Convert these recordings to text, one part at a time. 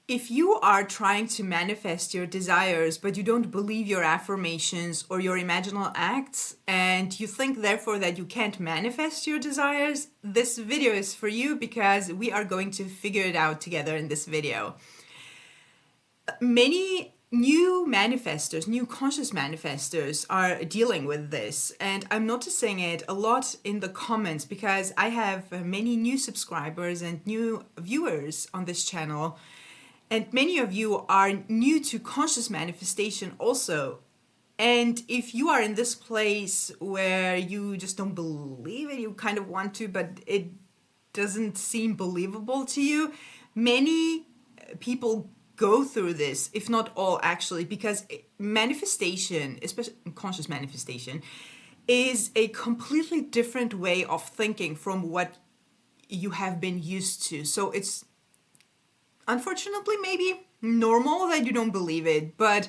If you are trying to manifest your desires, but you don't believe your affirmations or your imaginal acts, and you think therefore that you can't manifest your desires, this video is for you because we are going to figure it out together in this video. Many new manifestors, new conscious manifestors are dealing with this, and I'm noticing it a lot in the comments because I have many new subscribers and new viewers on this channel. And many of you are new to conscious manifestation also. And if you are in this place where you just don't believe it, you kind of want to, but it doesn't seem believable to you, many people go through this, if not all actually, because manifestation, especially conscious manifestation, is a completely different way of thinking from what you have been used to. So it's unfortunately maybe normal that you don't believe it, but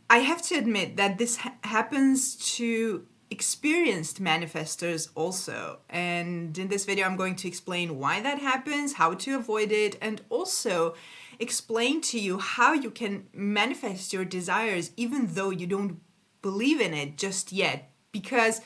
I have to admit that this happens to experienced manifestors also. And in this video, I'm going to explain why that happens, how to avoid it, and also explain to you how you can manifest your desires even though you don't believe in it just yet. Because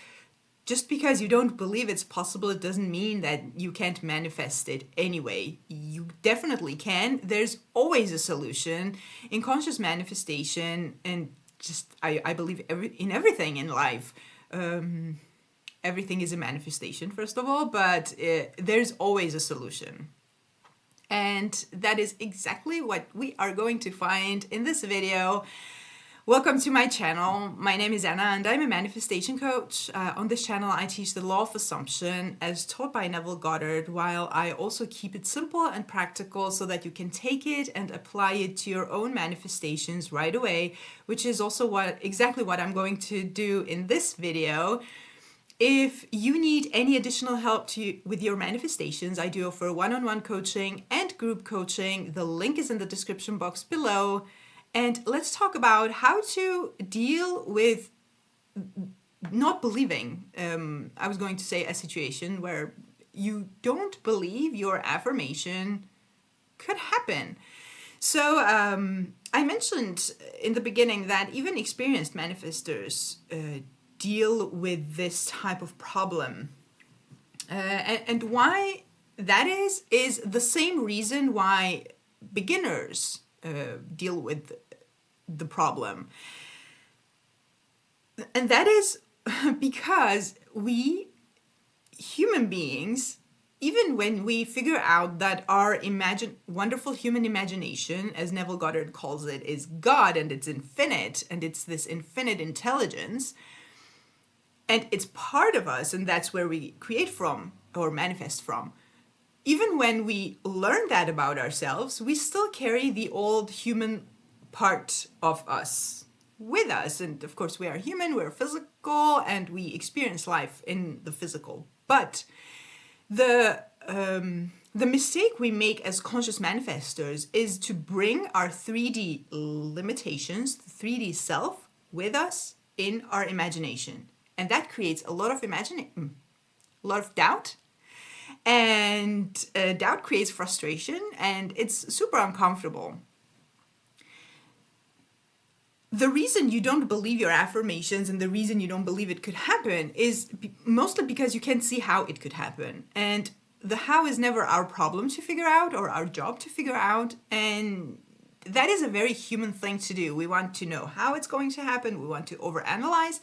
just because you don't believe it's possible, it doesn't mean that you can't manifest it anyway. You definitely can. There's always a solution in conscious manifestation, and just I believe in everything in life. Everything is a manifestation, first of all, but there's always a solution. And that is exactly what we are going to find in this video. Welcome to my channel. My name is Anna and I'm a manifestation coach. On this channel I teach the law of assumption as taught by Neville Goddard, while I also keep it simple and practical so that you can take it and apply it to your own manifestations right away, which is also exactly what I'm going to do in this video. If you need any additional help with your manifestations, I do offer one-on-one coaching and group coaching. The link is in the description box below. And let's talk about how to deal with not believing. I was going to say a situation where you don't believe your affirmation could happen. So I mentioned in the beginning that even experienced manifestors deal with this type of problem. And why that is the same reason why beginners deal with the problem. And that is because we human beings, even when we figure out that our wonderful human imagination, as Neville Goddard calls it, is God and it's infinite and it's this infinite intelligence and it's part of us, and that's where we create from or manifest from. Even when we learn that about ourselves, we still carry the old human part of us with us. And of course, we are human, we're physical, and we experience life in the physical. But the mistake we make as conscious manifestors is to bring our 3D limitations, the 3D self, with us in our imagination. And that creates a lot of doubt. And doubt creates frustration, and it's super uncomfortable. The reason you don't believe your affirmations and the reason you don't believe it could happen is mostly because you can't see how it could happen. And the how is never our problem to figure out or our job to figure out. And that is a very human thing to do. We want to know how it's going to happen. We want to overanalyze.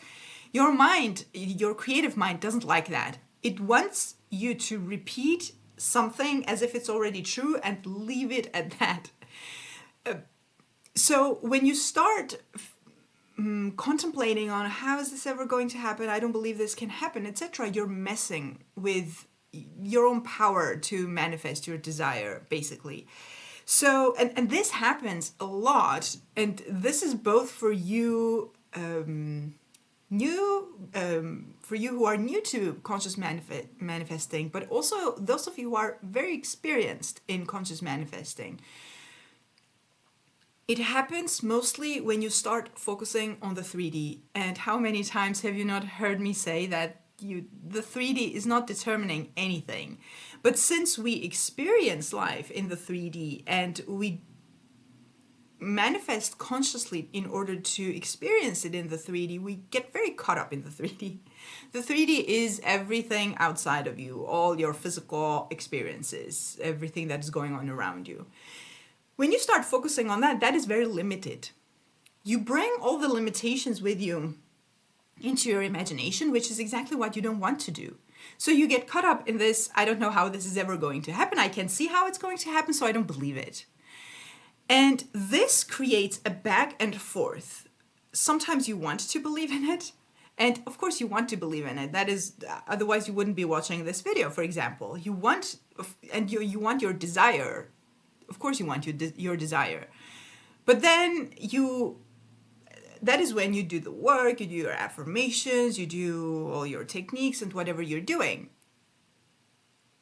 Your mind, your creative mind, doesn't like that. It wants you to repeat something as if it's already true and leave it at that. So when you start contemplating on how is this ever going to happen, I don't believe this can happen, etc., you're messing with your own power to manifest your desire, basically. So, and this happens a lot, and this is both for you for you who are new to conscious manifesting, but also those of you who are very experienced in conscious manifesting. It happens mostly when you start focusing on the 3D. And how many times have you not heard me say that the 3D is not determining anything. But since we experience life in the 3D and we manifest consciously in order to experience it in the 3D, we get very caught up in the 3D. The 3D is everything outside of you, all your physical experiences, everything that is going on around you. When you start focusing on that, that is very limited. You bring all the limitations with you into your imagination, which is exactly what you don't want to do. So you get caught up in this, I don't know how this is ever going to happen. I can see how it's going to happen, so I don't believe it. And this creates a back and forth. Sometimes you want to believe in it, and of course you want to believe in it. That is, otherwise you wouldn't be watching this video, for example. You want, and you want your desire. Of course you want your desire. But then that is when you do the work, you do your affirmations, you do all your techniques and whatever you're doing.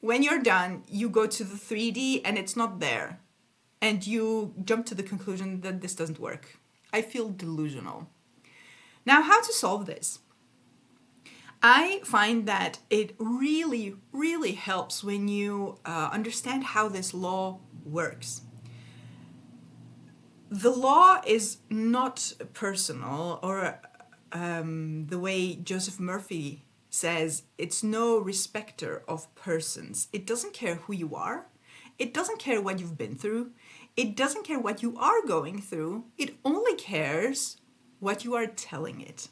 When you're done, you go to the 3D and it's not there. And you jump to the conclusion that this doesn't work. I feel delusional. Now, how to solve this? I find that it really, really helps when you understand how this law works. The law is not personal, or the way Joseph Murphy says, it's no respecter of persons. It doesn't care who you are. It doesn't care what you've been through. It doesn't care what you are going through. It only cares what you are telling it.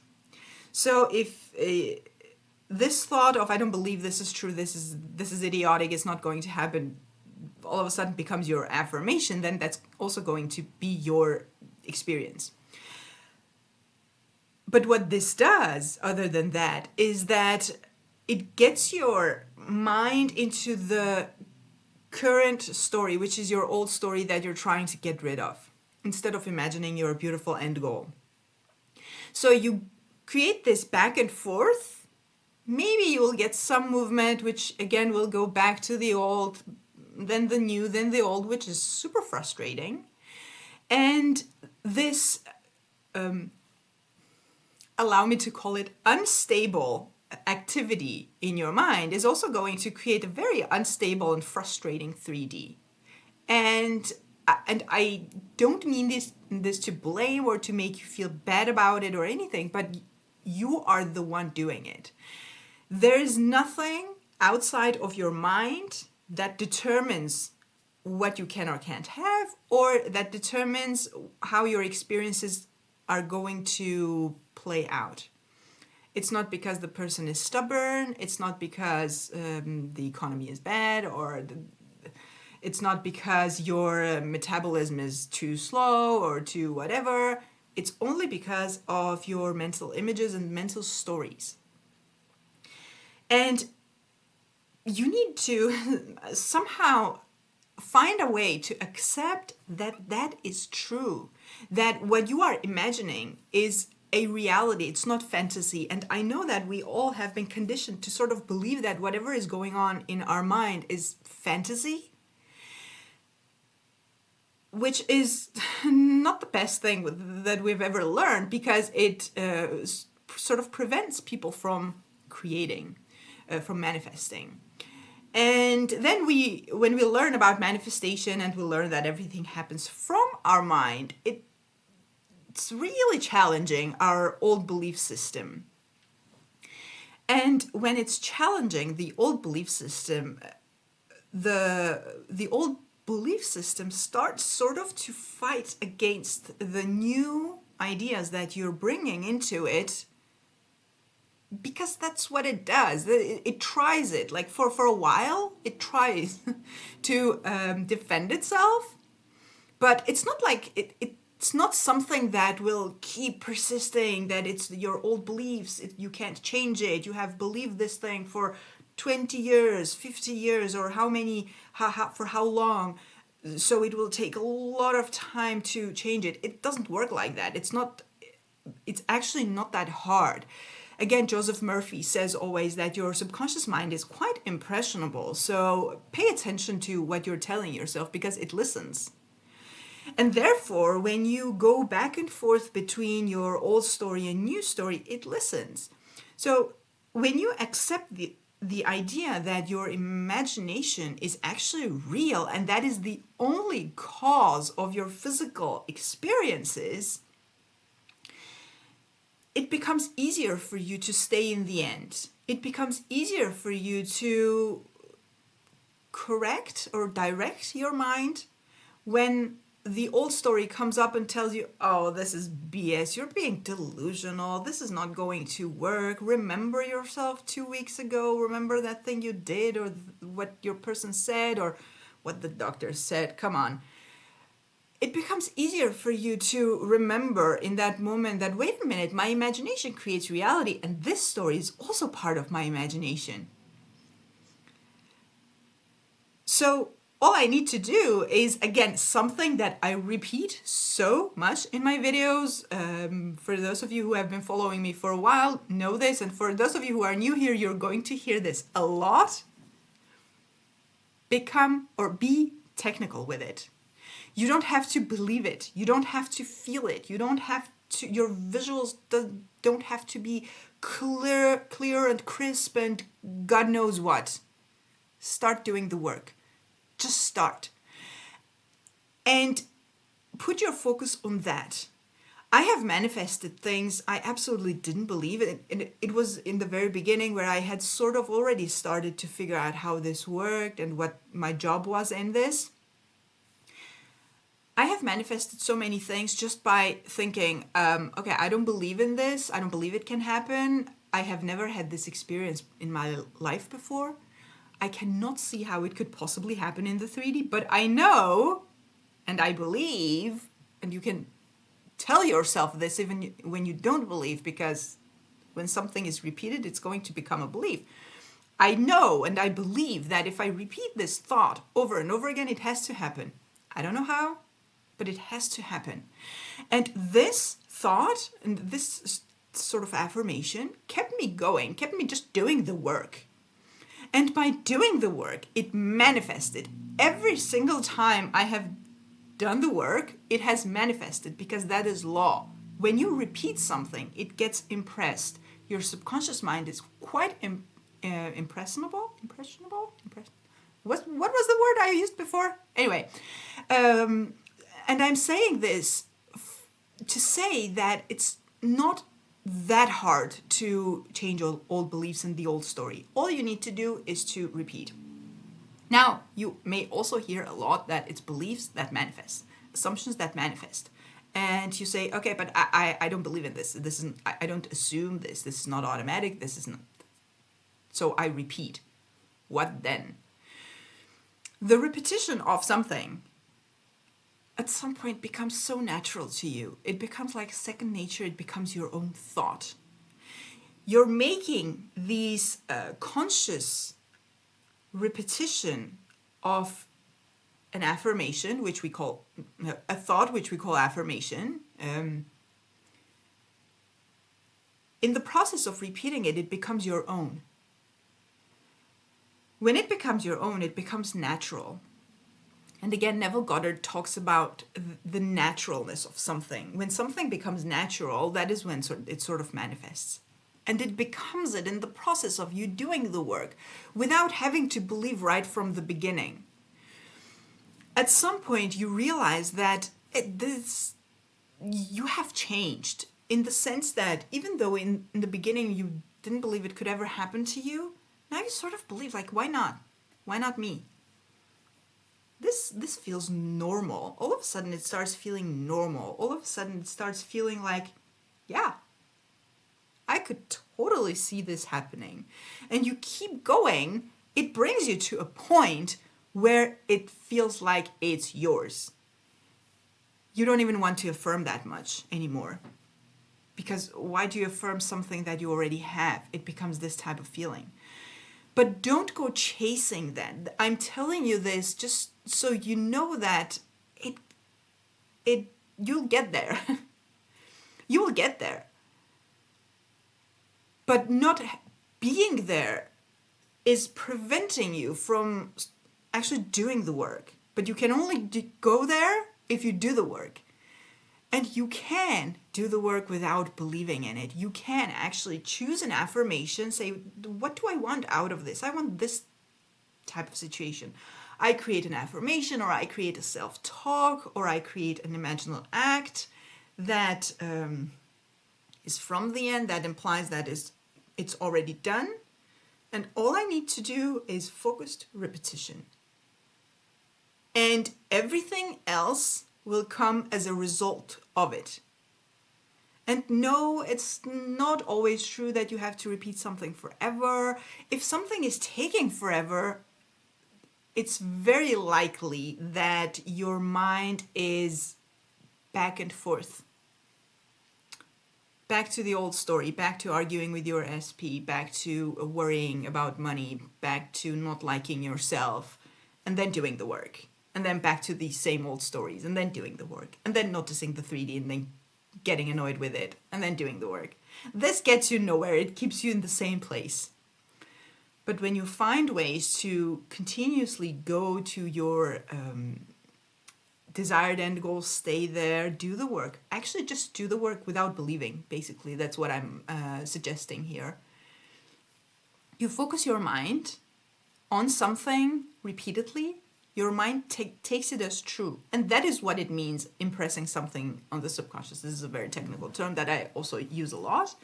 So if this thought of, I don't believe this is true, this is idiotic, it's not going to happen, all of a sudden becomes your affirmation, then that's also going to be your experience. But what this does, other than that, is that it gets your mind into the current story, which is your old story that you're trying to get rid of, instead of imagining your beautiful end goal. So you create this back and forth. Maybe you will get some movement, which again will go back to the old, then the new, then the old, which is super frustrating. And this, allow me to call it unstable activity in your mind, is also going to create a very unstable and frustrating 3D. And I don't mean this to blame or to make you feel bad about it or anything, but you are the one doing it. There is nothing outside of your mind that determines what you can or can't have, or that determines how your experiences are going to play out. It's not because the person is stubborn, it's not because the economy is bad, or it's not because your metabolism is too slow or too whatever. It's only because of your mental images and mental stories. And you need to somehow find a way to accept that that is true, that what you are imagining is a reality, it's not fantasy. And I know that we all have been conditioned to sort of believe that whatever is going on in our mind is fantasy, which is not the best thing that we've ever learned, because it sort of prevents people from creating, from manifesting. And then when we learn about manifestation and we learn that everything happens from our mind, it's really challenging our old belief system. And when it's challenging the old belief system, the old belief system starts sort of to fight against the new ideas that you're bringing into it, because that's what it does. It tries it. Like for a while, it tries to defend itself, but it's not like it's not something that will keep persisting, that it's your old beliefs, you can't change it, you have believed this thing for 20 years, 50 years, or for how long, so it will take a lot of time to change it. It doesn't work like that. It's actually not that hard. Again, Joseph Murphy says always that your subconscious mind is quite impressionable, so pay attention to what you're telling yourself, because it listens. And therefore, when you go back and forth between your old story and new story, it listens. So when you accept the idea that your imagination is actually real and that is the only cause of your physical experiences, it becomes easier for you to stay in the end. It becomes easier for you to correct or direct your mind when the old story comes up and tells you, oh, this is BS, you're being delusional, this is not going to work, remember yourself 2 weeks ago, remember that thing you did or what your person said or what the doctor said, come on. It becomes easier for you to remember in that moment that, wait a minute, my imagination creates reality and this story is also part of my imagination. So all I need to do is, again, something that I repeat so much in my videos. For those of you who have been following me for a while, know this. And for those of you who are new here, you're going to hear this a lot. Become or be technical with it. You don't have to believe it. You don't have to feel it. You don't have to, your visuals don't have to be clear and crisp and God knows what. Start doing the work. Just start. And put your focus on that. I have manifested things I absolutely didn't believe. And it was in the very beginning where I had sort of already started to figure out how this worked and what my job was in this. I have manifested so many things just by thinking, okay, I don't believe in this. I don't believe it can happen. I have never had this experience in my life before. I cannot see how it could possibly happen in the 3D, but I know and I believe, and you can tell yourself this even when you don't believe, because when something is repeated, it's going to become a belief. I know and I believe that if I repeat this thought over and over again, it has to happen. I don't know how, but it has to happen. And this thought and this sort of affirmation kept me going, kept me just doing the work. And by doing the work, it manifested. Every single time I have done the work, it has manifested because that is law. When you repeat something, it gets impressed. Your subconscious mind is quite impressionable. What was the word I used before? Anyway, and I'm saying this to say that it's not that hard to change old beliefs and the old story. All you need to do is to repeat. Now, you may also hear a lot that it's beliefs that manifest, assumptions that manifest. And you say, okay, but I don't believe in this. This isn't, I don't assume this. This is not automatic. This isn't. So I repeat. What then? The repetition of something at some point becomes so natural to you. It becomes like second nature. It becomes your own thought. You're making these conscious repetition of an affirmation, which we call a thought, which we call affirmation. In the process of repeating it, it becomes your own. When it becomes your own, it becomes natural. And again, Neville Goddard talks about the naturalness of something. When something becomes natural, that is when it sort of manifests. And it becomes it in the process of you doing the work without having to believe right from the beginning. At some point, you realize that you have changed in the sense that even though in the beginning you didn't believe it could ever happen to you, now you sort of believe, like, why not? Why not me? This feels normal. All of a sudden it starts feeling normal. All of a sudden it starts feeling like, yeah, I could totally see this happening. And you keep going, it brings you to a point where it feels like it's yours. You don't even want to affirm that much anymore. Because why do you affirm something that you already have? It becomes this type of feeling. But don't go chasing that. I'm telling you this just so you know that you'll get there. You will get there. But not being there is preventing you from actually doing the work. But you can only go there if you do the work. And you can do the work without believing in it. You can actually choose an affirmation, say, what do I want out of this? I want this type of situation. I create an affirmation, or I create a self-talk, or I create an imaginal act that is from the end, that implies that it's already done. And all I need to do is focused repetition. And everything else will come as a result of it. And no, it's not always true that you have to repeat something forever. If something is taking forever, it's very likely that your mind is back and forth. Back to the old story, back to arguing with your SP, back to worrying about money, back to not liking yourself, and then doing the work. And then back to these same old stories, and then doing the work, and then noticing the 3D, and then getting annoyed with it, and then doing the work. This gets you nowhere. It keeps you in the same place. But when you find ways to continuously go to your desired end goal, stay there, do the work. Actually, just do the work without believing, basically. That's what I'm suggesting here. You focus your mind on something repeatedly. Your mind takes it as true. And that is what it means, impressing something on the subconscious. This is a very technical term that I also use a lot.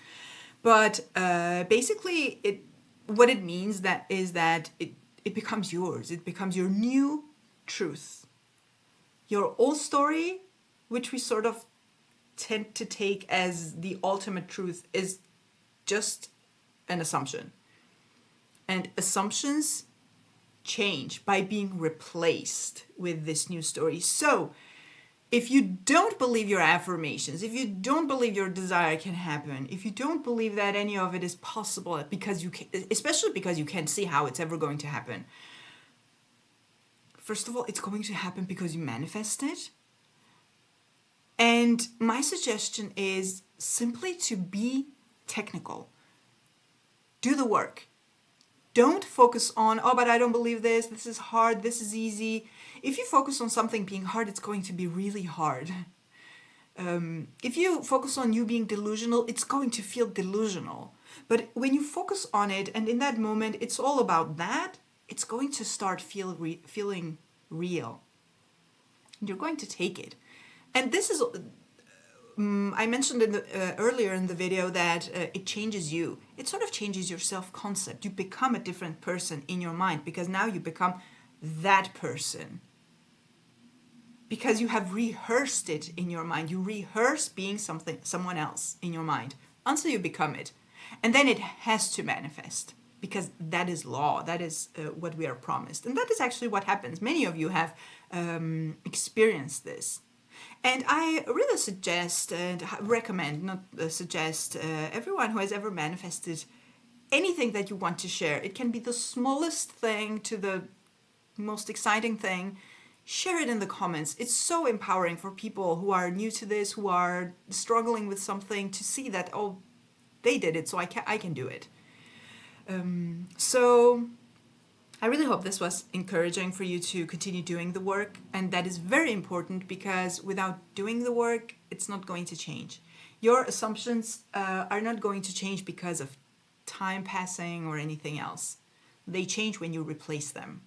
But basically, what it means is that it becomes yours. It becomes your new truth. Your old story, which we sort of tend to take as the ultimate truth, is just an assumption. And assumptions change by being replaced with this new story. So if you don't believe your affirmations, if you don't believe your desire can happen, if you don't believe that any of it is possible, because you can, especially because you can't see how it's ever going to happen, first of all, it's going to happen because you manifest it. And my suggestion is simply to be technical. Do the work. Don't focus on, oh, but I don't believe this is hard, this is easy. If you focus on something being hard, it's going to be really hard. If you focus on you being delusional, it's going to feel delusional. But when you focus on it, and in that moment, it's all about that, it's going to start feeling real. You're going to take it. And this is, I mentioned earlier in the video that it changes you. It sort of changes your self-concept. You become a different person in your mind because now you become that person. Because you have rehearsed it in your mind. You rehearse being someone else in your mind until you become it. And then it has to manifest because that is law. That is what we are promised. And that is actually what happens. Many of you have experienced this. And I really suggest and recommend, not suggest, everyone who has ever manifested anything that you want to share. It can be the smallest thing to the most exciting thing. Share it in the comments. It's so empowering for people who are new to this, who are struggling with something, to see that, oh, they did it, so I can do it. So I really hope this was encouraging for you to continue doing the work. And that is very important because without doing the work, it's not going to change. Your assumptions are not going to change because of time passing or anything else. They change when you replace them.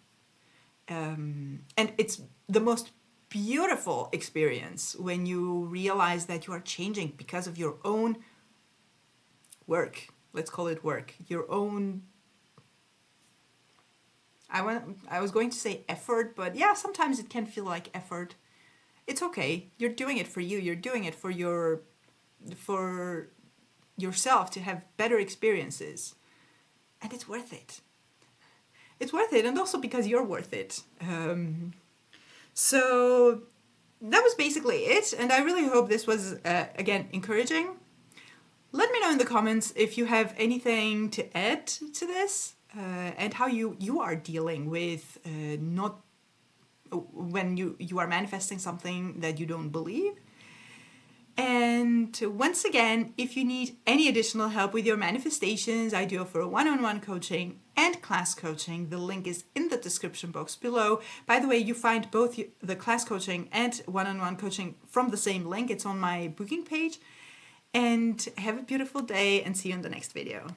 And it's the most beautiful experience when you realize that you are changing because of your own work. Let's call it work. Your own, I was going to say effort, but yeah, sometimes it can feel like effort. It's okay. You're doing it for you. You're doing it for yourself to have better experiences. And it's worth it. It's worth it, and also because you're worth it. So that was basically it, and I really hope this was, again, encouraging. Let me know in the comments if you have anything to add to this, and how you are dealing with when you are manifesting something that you don't believe. And once again, if you need any additional help with your manifestations, I do offer one-on-one coaching and class coaching. The link is in the description box below. By the way, you find both the class coaching and one-on-one coaching from the same link. It's on my booking page. And have a beautiful day and see you in the next video.